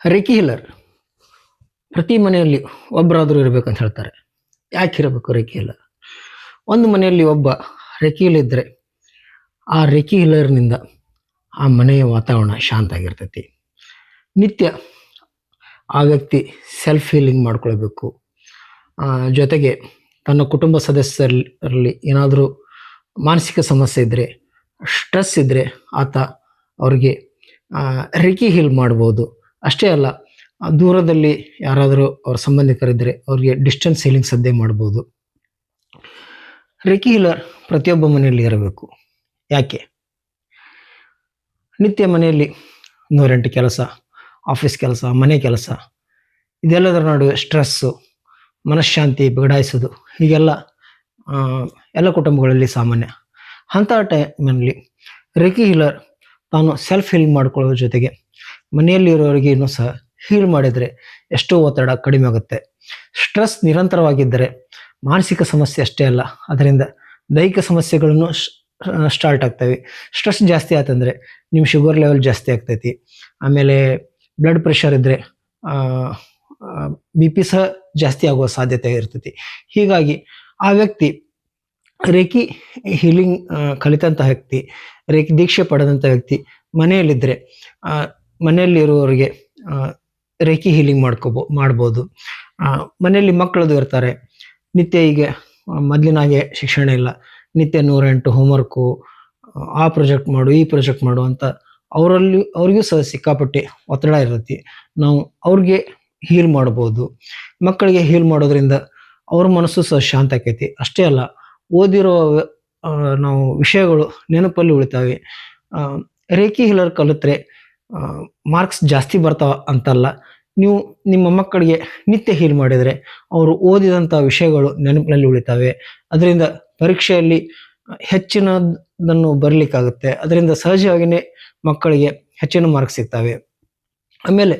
Reiki healer ಪ್ರತಿ ಮನೆಯಲ್ಲಿ ಒಬ್ಬರಾದರೂ ಇರಬೇಕಂತ ಹೇಳ್ತಾರೆ. ಯಾಕೆ ಇರಬೇಕು ರೇಖಿ ಹೀಲರ್? ಒಂದು ಮನೆಯಲ್ಲಿ ಒಬ್ಬ ರೇಖಿ ಹೀಲರ್ ಇದ್ದರೆ ಆ ರೇಖಿ ಹೀಲರ್ನಿಂದ ಆ ಮನೆಯ ವಾತಾವರಣ ಶಾಂತ ಆಗಿರ್ತೈತಿ. ನಿತ್ಯ ಆ ವ್ಯಕ್ತಿ ಸೆಲ್ಫ್ ಹೀಲಿಂಗ್ ಮಾಡ್ಕೊಳ್ಬೇಕು. ಜೊತೆಗೆ ತನ್ನ ಕುಟುಂಬ ಸದಸ್ಯರಲ್ಲಿ ಏನಾದರೂ ಮಾನಸಿಕ ಸಮಸ್ಯೆ ಇದ್ದರೆ, ಸ್ಟ್ರೆಸ್ ಇದ್ದರೆ ಆತ ಅವ್ರಿಗೆ ರೇಖಿ ಹೀಲ್ ಮಾಡ್ಬೋದು. ಅಷ್ಟೇ ಅಲ್ಲ, ದೂರದಲ್ಲಿ ಯಾರಾದರೂ ಅವ್ರ ಸಂಬಂಧಿಕರಿದ್ದರೆ ಅವ್ರಿಗೆ ಡಿಸ್ಟೆನ್ಸ್ ಹೀಲಿಂಗ್ ಸದ್ಯ ಮಾಡ್ಬೋದು. ರೇಖಿ ಹೀಲರ್ ಪ್ರತಿಯೊಬ್ಬ ಮನೆಯಲ್ಲಿ ಇರಬೇಕು. ಯಾಕೆ? ನಿತ್ಯ ಮನೆಯಲ್ಲಿ 108 ಕೆಲಸ, ಆಫೀಸ್ ಕೆಲಸ, ಮನೆ ಕೆಲಸ, ಇದೆಲ್ಲದರ ನಡುವೆ ಸ್ಟ್ರೆಸ್ಸು, ಮನಃಶಾಂತಿ ಬಿಗಡಾಯಿಸೋದು ಹೀಗೆಲ್ಲ ಎಲ್ಲ ಕುಟುಂಬಗಳಲ್ಲಿ ಸಾಮಾನ್ಯ. ಅಂಥ ಟೈಮ್ನಲ್ಲಿ ರೇಖಿ ಹೀಲರ್ ತಾನು ಸೆಲ್ಫ್ ಹೀಲ್ ಮಾಡ್ಕೊಳ್ಳೋದ್ರ ಜೊತೆಗೆ ಮನೆಯಲ್ಲಿರೋರಿಗೇನು ಸಹ ಹೀಲ್ ಮಾಡಿದರೆ ಎಷ್ಟೋ ಒತ್ತಡ ಕಡಿಮೆ ಆಗುತ್ತೆ. ಸ್ಟ್ರೆಸ್ ನಿರಂತರವಾಗಿದ್ದರೆ ಮಾನಸಿಕ ಸಮಸ್ಯೆ ಅಷ್ಟೇ ಅಲ್ಲ, ಅದರಿಂದ ದೈಹಿಕ ಸಮಸ್ಯೆಗಳನ್ನು ಸ್ಟಾರ್ಟ್ ಆಗ್ತವೆ. ಸ್ಟ್ರೆಸ್ ಜಾಸ್ತಿ ಆತಂದರೆ ನಿಮ್ಮ ಶುಗರ್ ಲೆವೆಲ್ ಜಾಸ್ತಿ ಆಗ್ತೈತಿ. ಆಮೇಲೆ ಬ್ಲಡ್ ಪ್ರೆಷರ್ ಇದ್ದರೆ ಬಿ ಪಿ ಸಹ ಜಾಸ್ತಿ ಆಗುವ ಸಾಧ್ಯತೆ ಇರ್ತೈತಿ. ಹೀಗಾಗಿ ಆ ವ್ಯಕ್ತಿ ರೇಖಿ ಹೀಲಿಂಗ್ ಕಲಿತಂಥ ವ್ಯಕ್ತಿ, ರೇಖಿ ದೀಕ್ಷೆ ಪಡೆದಂಥ ವ್ಯಕ್ತಿ ಮನೆಯಲ್ಲಿದ್ದರೆ ಮನೆಯಲ್ಲಿರುವವರಿಗೆ ರೇಖಿ ಹೀಲಿಂಗ್ ಮಾಡ್ಬೋದು. ಮನೆಯಲ್ಲಿ ಮಕ್ಕಳದು ಇರ್ತಾರೆ, ನಿತ್ಯ ಈಗ ಮೊದಲಿನಾಗೆ ಶಿಕ್ಷಣ ಇಲ್ಲ, ನಿತ್ಯ 108 ಹೋಮ್ವರ್ಕು, ಆ ಪ್ರಾಜೆಕ್ಟ್ ಮಾಡು, ಈ ಪ್ರಾಜೆಕ್ಟ್ ಮಾಡು ಅಂತ ಅವ್ರಿಗೂ ಸಹ ಸಿಕ್ಕಾಪಟ್ಟೆ ಒತ್ತಡ ಇರ್ತೈತಿ. ನಾವು ಅವ್ರಿಗೆ ಹೀಲ್ ಮಾಡ್ಬೋದು. ಮಕ್ಕಳಿಗೆ ಹೀಲ್ ಮಾಡೋದ್ರಿಂದ ಅವ್ರ ಮನಸ್ಸು ಸಹ ಶಾಂತ ಆಕೈತಿ. ಅಷ್ಟೇ ಅಲ್ಲ, ಓದಿರೋ ನಾವು ವಿಷಯಗಳು ನೆನಪಲ್ಲಿ ಉಳಿತಾವೆ. ರೇಖಿ ಹೀಲರ್ ಕಲಿತ್ರೆ ಮಾರ್ಕ್ಸ್ ಜಾಸ್ತಿ ಬರ್ತಾವ ಅಂತಲ್ಲ, ನೀವು ನಿಮ್ಮ ಮಕ್ಕಳಿಗೆ ನಿತ್ಯ ಹೀಲ್ ಮಾಡಿದರೆ ಅವರು ಓದಿದಂಥ ವಿಷಯಗಳು ನೆನಪಿನಲ್ಲಿ ಉಳಿತಾವೆ. ಅದರಿಂದ ಪರೀಕ್ಷೆಯಲ್ಲಿ ಹೆಚ್ಚಿನದನ್ನು ಬರಲಿಕ್ಕಾಗುತ್ತೆ. ಅದರಿಂದ ಸಹಜವಾಗಿಯೇ ಮಕ್ಕಳಿಗೆ ಹೆಚ್ಚಿನ ಮಾರ್ಕ್ಸ್ ಸಿಗ್ತವೆ. ಆಮೇಲೆ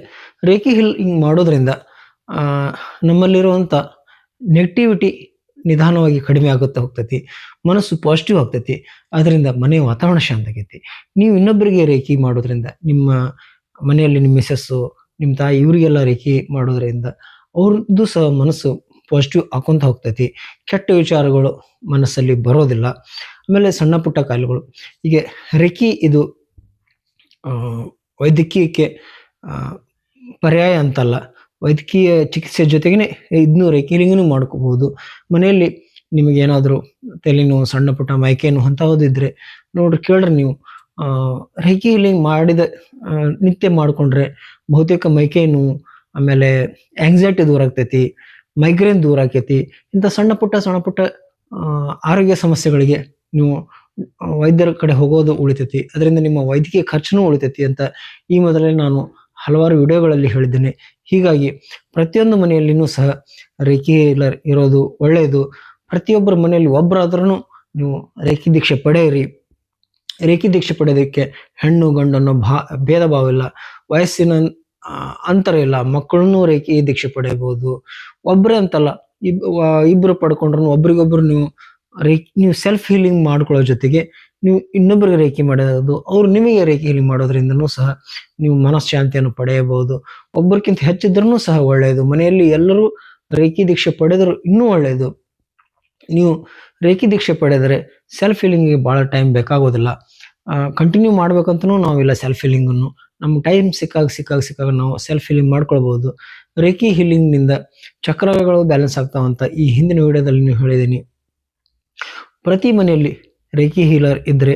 ರೇಖಿ ಹೀಲಿಂಗ್ ಮಾಡೋದ್ರಿಂದ ನಮ್ಮಲ್ಲಿರುವಂಥ ನೆಗೆಟಿವಿಟಿ ನಿಧಾನವಾಗಿ ಕಡಿಮೆ ಆಗುತ್ತಾ ಹೋಗ್ತೈತಿ, ಮನಸ್ಸು ಪಾಸಿಟಿವ್ ಆಗ್ತೈತಿ. ಅದರಿಂದ ಮನೆಯ ವಾತಾವರಣ ಶಾಂತ ಆಗೈತಿ. ನೀವು ಇನ್ನೊಬ್ಬರಿಗೆ ರೇಖಿ ಮಾಡೋದ್ರಿಂದ, ನಿಮ್ಮ ಮನೆಯಲ್ಲಿ ನಿಮ್ಮ ಮಿಸಸ್ಸು, ನಿಮ್ಮ ತಾಯಿ, ಇವರಿಗೆಲ್ಲ ರೇಖಿ ಮಾಡೋದ್ರಿಂದ ಅವ್ರದ್ದು ಸಹ ಮನಸ್ಸು ಪಾಸಿಟಿವ್ ಆಕೊಂತ ಹೋಗ್ತೈತಿ. ಕೆಟ್ಟ ವಿಚಾರಗಳು ಮನಸ್ಸಲ್ಲಿ ಬರೋದಿಲ್ಲ. ಆಮೇಲೆ ಸಣ್ಣ ಪುಟ್ಟ ಕಾಯಿಲೆಗಳು, ಹೀಗೆ ರೇಖಿ ಇದು ವೈದ್ಯಕೀಯಕ್ಕೆ ಪರ್ಯಾಯ ಅಂತಲ್ಲ, ವೈದ್ಯಕೀಯ ಚಿಕಿತ್ಸೆ ಜೊತೆಗೇ ಇದನ್ನು ರೇಖಿ ಹೀಲಿಂಗನ್ನು ಮಾಡ್ಕೋಬೋದು. ಮನೆಯಲ್ಲಿ ನಿಮಗೇನಾದರೂ ತಲೆನೋವು, ಸಣ್ಣ ಪುಟ್ಟ ಮೈಕೈ ನೋವು ಅಂಥದ್ದು ಇದ್ದರೆ ನೋಡ್ರಿ, ಕೇಳ್ರಿ ನೀವು. ರೇಖಿ ಹೀಲಿಂಗ್ ಮಾಡಿದ ನಿತ್ಯ ಮಾಡಿಕೊಂಡ್ರೆ ಬಹುತೇಕ ಮೈಕೈ ನೋವು, ಆಮೇಲೆ ಆಂಗ್ಸೈಟಿ ದೂರ ಆಗ್ತೈತಿ, ಮೈಗ್ರೇನ್ ದೂರ ಆಕೈತಿ. ಇಂಥ ಸಣ್ಣ ಪುಟ್ಟ ಆರೋಗ್ಯ ಸಮಸ್ಯೆಗಳಿಗೆ ನೀವು ವೈದ್ಯರ ಕಡೆ ಹೋಗೋದು ಉಳಿತೈತಿ. ಅದರಿಂದ ನಿಮ್ಮ ವೈದ್ಯಕೀಯ ಖರ್ಚುನೂ ಉಳಿತೈತಿ ಅಂತ ಈ ಮೊದಲೇ ನಾನು ಹಲವಾರು ವಿಡಿಯೋಗಳಲ್ಲಿ ಹೇಳಿದ್ದೇನೆ. ಹೀಗಾಗಿ ಪ್ರತಿಯೊಂದು ಮನೆಯಲ್ಲಿನೂ ಸಹ ರೇಖಿ ಹೀಲರ್ ಇರೋದು ಒಳ್ಳೆಯದು. ಪ್ರತಿಯೊಬ್ಬರ ಮನೆಯಲ್ಲಿ ಒಬ್ಬರಾದ್ರೂ ನೀವು ರೇಖಿ ದೀಕ್ಷೆ ಪಡೆಯಿರಿ. ರೇಖಿ ದೀಕ್ಷೆ ಪಡೆಯೋದಕ್ಕೆ ಹೆಣ್ಣು ಗಂಡು ಅನ್ನೋ ಭೇದ ಭಾವ ಇಲ್ಲ, ವಯಸ್ಸಿನ ಅಂತರ ಇಲ್ಲ. ಮಕ್ಕಳನ್ನೂ ರೇಖಿ ದೀಕ್ಷೆ ಪಡೆಯಬಹುದು. ಒಬ್ಬರೇ ಅಂತಲ್ಲ, ಇಬ್ಬರು ಪಡ್ಕೊಂಡ್ರು ಒಬ್ರಿಗೊಬ್ರು ನೀವು ಸೆಲ್ಫ್ ಹೀಲಿಂಗ್ ಮಾಡ್ಕೊಳ್ಳೋ ಜೊತೆಗೆ ನೀವು ಇನ್ನೊಬ್ಬರಿಗೆ ರೇಖಿ ಮಾಡೋದು, ಅವ್ರು ನಿಮಗೆ ರೇಖಿ ಹೀಲಿಂಗ್ ಮಾಡೋದ್ರಿಂದನೂ ಸಹ ನೀವು ಮನಃಶಾಂತಿಯನ್ನು ಪಡೆಯಬಹುದು. ಒಬ್ಬರಿಗಿಂತ ಹೆಚ್ಚಿದ್ರೂ ಸಹ ಒಳ್ಳೆಯದು. ಮನೆಯಲ್ಲಿ ಎಲ್ಲರೂ ರೇಖಿ ದೀಕ್ಷೆ ಪಡೆದರೂ ಇನ್ನೂ ಒಳ್ಳೆಯದು. ನೀವು ರೇಖಿ ದೀಕ್ಷೆ ಪಡೆದರೆ ಸೆಲ್ಫ್ ಹೀಲಿಂಗಿಗೆ ಭಾಳ ಟೈಮ್ ಬೇಕಾಗೋದಿಲ್ಲ. ಕಂಟಿನ್ಯೂ ಮಾಡ್ಬೇಕಂತನೂ ನಾವಿಲ್ಲ. ಸೆಲ್ಫ್ ಹೀಲಿಂಗನ್ನು ನಮ್ಮ ಟೈಮ್ ಸಿಕ್ಕಾಗ ನಾವು ಸೆಲ್ಫ್ ಹೀಲಿಂಗ್ ಮಾಡ್ಕೊಳ್ಬೋದು. ರೇಖಿ ಹೀಲಿಂಗ್ನಿಂದ ಚಕ್ರಗಳು ಬ್ಯಾಲೆನ್ಸ್ ಆಗ್ತಾವಂತ ಈ ಹಿಂದಿನ ವಿಡಿಯೋದಲ್ಲಿ ನೀವು ಹೇಳಿದ್ದೀನಿ. ಪ್ರತಿ ಮನೆಯಲ್ಲಿ ರೇಖಿ ಹೀಲರ್ ಇದ್ದರೆ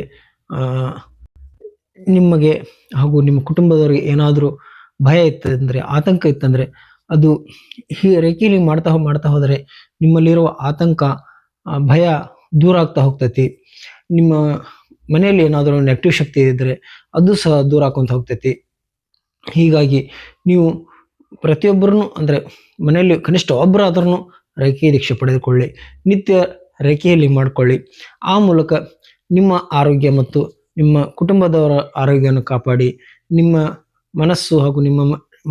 ನಿಮಗೆ ಹಾಗೂ ನಿಮ್ಮ ಕುಟುಂಬದವರಿಗೆ ಏನಾದರೂ ಭಯ ಇತ್ತಂದರೆ, ಆತಂಕ ಇತ್ತಂದರೆ, ಅದು ರೇಖಿ ಹೀಲಿಂಗ್ ಮಾಡ್ತಾ ಹೋದರೆ ನಿಮ್ಮಲ್ಲಿರುವ ಆತಂಕ, ಭಯ ದೂರ ಆಗ್ತಾ ಹೋಗ್ತೈತಿ. ನಿಮ್ಮ ಮನೆಯಲ್ಲಿ ಏನಾದರೂ ನೆಗೆಟಿವ್ ಶಕ್ತಿ ಇದ್ದರೆ ಅದು ಸಹ ದೂರ ಆಕೊಂತ ಹೋಗ್ತೈತಿ. ಹೀಗಾಗಿ ನೀವು ಪ್ರತಿಯೊಬ್ಬರೂ, ಅಂದರೆ ಮನೆಯಲ್ಲಿ ಕನಿಷ್ಠ ಒಬ್ಬರಾದ್ರೂ ರೇಖಿ ದೀಕ್ಷೆ ಪಡೆದುಕೊಳ್ಳಿ. ನಿತ್ಯ ರೇಖಿ ಹೀಲಿಂಗ್ ಮಾಡಿಕೊಳ್ಳಿ. ಆ ಮೂಲಕ ನಿಮ್ಮ ಆರೋಗ್ಯ ಮತ್ತು ನಿಮ್ಮ ಕುಟುಂಬದವರ ಆರೋಗ್ಯವನ್ನು ಕಾಪಾಡಿ, ನಿಮ್ಮ ಮನಸ್ಸು ಹಾಗೂ ನಿಮ್ಮ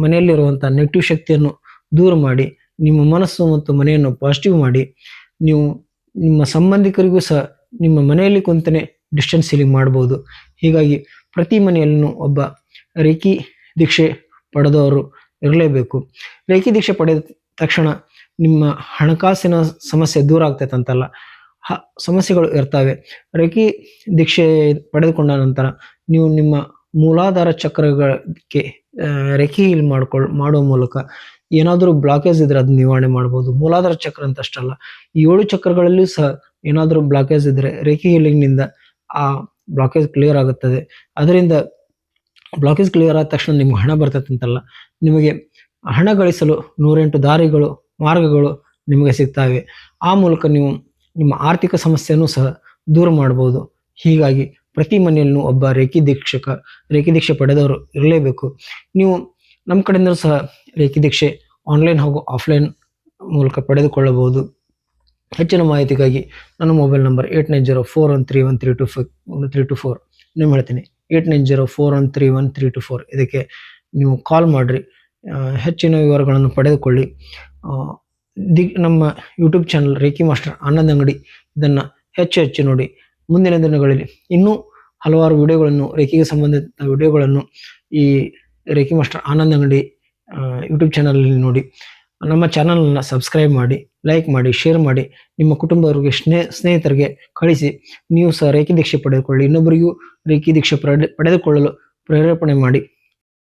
ಮನೆಯಲ್ಲಿರುವಂಥ ನೆಗೆಟಿವ್ ಶಕ್ತಿಯನ್ನು ದೂರ ಮಾಡಿ, ನಿಮ್ಮ ಮನಸ್ಸು ಮತ್ತು ಮನೆಯನ್ನು ಪಾಸಿಟಿವ್ ಮಾಡಿ, ನೀವು ನಿಮ್ಮ ಸಂಬಂಧಿಕರಿಗೂ ಸಹ ನಿಮ್ಮ ಮನೆಯಲ್ಲಿ ಕುಂತನೇ ಡಿಸ್ಟೆನ್ಸ್ ಹೀಲಿಂಗ್ ಮಾಡ್ಬೋದು. ಹೀಗಾಗಿ ಪ್ರತಿ ಮನೆಯಲ್ಲೂ ಒಬ್ಬ ರೇಖಿ ದೀಕ್ಷೆ ಪಡೆದವರು ಇರಲೇಬೇಕು. ರೇಖಿ ದೀಕ್ಷೆ ಪಡೆದ ತಕ್ಷಣ ನಿಮ್ಮ ಹಣಕಾಸಿನ ಸಮಸ್ಯೆ ದೂರ ಆಗ್ತೈತೆ ಅಂತಲ್ಲ, ಸಮಸ್ಯೆಗಳು ಇರ್ತವೆ. ರೇಖಿ ದೀಕ್ಷೆ ಪಡೆದುಕೊಂಡ ನಂತರ ನೀವು ನಿಮ್ಮ ಮೂಲಾಧಾರ ಚಕ್ರಗಳಿಗೆ ರೇಖಿ ಹೀಲ್ ಮಾಡುವ ಮೂಲಕ ಏನಾದರೂ ಬ್ಲಾಕೇಜ್ ಇದ್ರೆ ಅದು ನಿವಾರಣೆ ಮಾಡ್ಬೋದು. ಮೂಲಾಧಾರ ಚಕ್ರ ಅಂತ ಅಷ್ಟಲ್ಲ, 7 ಚಕ್ರಗಳಲ್ಲಿಯೂ ಸಹ ಏನಾದರೂ ಬ್ಲಾಕೇಜ್ ಇದ್ರೆ ರೇಖಿ ಹೀಲಿಂಗ್ನಿಂದ ಆ ಬ್ಲಾಕೇಜ್ ಕ್ಲಿಯರ್ ಆಗುತ್ತದೆ. ಅದರಿಂದ ಬ್ಲಾಕೇಜ್ ಕ್ಲಿಯರ್ ಆದ ತಕ್ಷಣ ನಿಮ್ಗೆ ಹಣ ಬರ್ತೈತಂತಲ್ಲ, ನಿಮಗೆ ಹಣ ಗಳಿಸಲು 108 ದಾರಿಗಳು, ಮಾರ್ಗಗಳು ನಿಮಗೆ ಸಿಗ್ತವೆ. ಆ ಮೂಲಕ ನೀವು ನಿಮ್ಮ ಆರ್ಥಿಕ ಸಮಸ್ಯೆಯನ್ನು ಸಹ ದೂರ ಮಾಡ್ಬೋದು. ಹೀಗಾಗಿ ಪ್ರತಿ ಮನೆಯಲ್ಲೂ ಒಬ್ಬ ರೇಖಿ ದೀಕ್ಷೆ ಪಡೆದವರು ಇರಲೇಬೇಕು. ನೀವು ನಮ್ಮ ಕಡೆಯಿಂದ ಸಹ ರೇಖಿ ದೀಕ್ಷೆ ಆನ್ಲೈನ್ ಹಾಗೂ ಆಫ್ಲೈನ್ ಮೂಲಕ ಪಡೆದುಕೊಳ್ಳಬಹುದು. ಹೆಚ್ಚಿನ ಮಾಹಿತಿಗಾಗಿ ನನ್ನ ಮೊಬೈಲ್ ನಂಬರ್ 8904131324 ನೀವು ಹೇಳ್ತೀನಿ 8904131324 ಇದಕ್ಕೆ ನೀವು ಕಾಲ್ ಮಾಡಿರಿ. ಹೆಚ್ಚಿನ ವಿವರಗಳನ್ನು ಪಡೆದುಕೊಳ್ಳಿ. ನಮ್ಮ YouTube channel reiki master Anand ಅಂಗಡಿ, ಇದನ್ನು ಹೆಚ್ಚು ನೋಡಿ. ಮುಂದಿನ ದಿನಗಳಲ್ಲಿ ಇನ್ನೂ ಹಲವಾರು ವಿಡಿಯೋಗಳನ್ನು, ರೇಖಿಗೆ ಸಂಬಂಧಿತ ವಿಡಿಯೋಗಳನ್ನು ಈ ರೇಖಿ ಮಾಸ್ಟರ್ ಆನಂದ್ ಅಂಗಡಿ ಯೂಟ್ಯೂಬ್ ಚಾನಲಲ್ಲಿ ನೋಡಿ. ನಮ್ಮ ಚಾನಲನ್ನು ಸಬ್ಸ್ಕ್ರೈಬ್ ಮಾಡಿ, ಲೈಕ್ ಮಾಡಿ, ಶೇರ್ ಮಾಡಿ, ನಿಮ್ಮ ಕುಟುಂಬದವರಿಗೆ, ಸ್ನೇಹಿತರಿಗೆ ಕಳಿಸಿ. ನೀವು ಸಹ ರೇಖಿ ದೀಕ್ಷೆ ಪಡೆದುಕೊಳ್ಳಿ, ಇನ್ನೊಬ್ಬರಿಗೂ ರೇಖಿ ದೀಕ್ಷೆ ಪಡೆದುಕೊಳ್ಳಲು ಪ್ರೇರೇಪಣೆ ಮಾಡಿ.